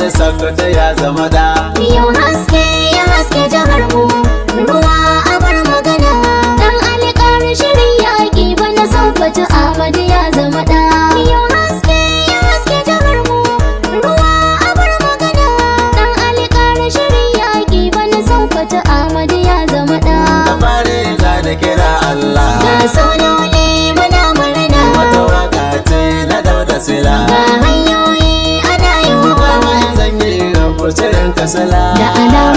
da Sokoto ya zama da. Yau haske ya haske jihar mu, ruwa a bar magana. Dan alƙar shirin yaƙi bana Sokoto Ahmadu ya zama da. Yau haske ya haske jihar mu, ruwa a bar magana. Dan alƙar shirin yaƙi bana Sokoto Ahmadu ya zama da. Da fare za da kira Allah. Ga sonoli muna murna. Wata waka ce na Dauda Sila. Ga hanyoyi ana yi wa zan yi cirin kasala. da alawa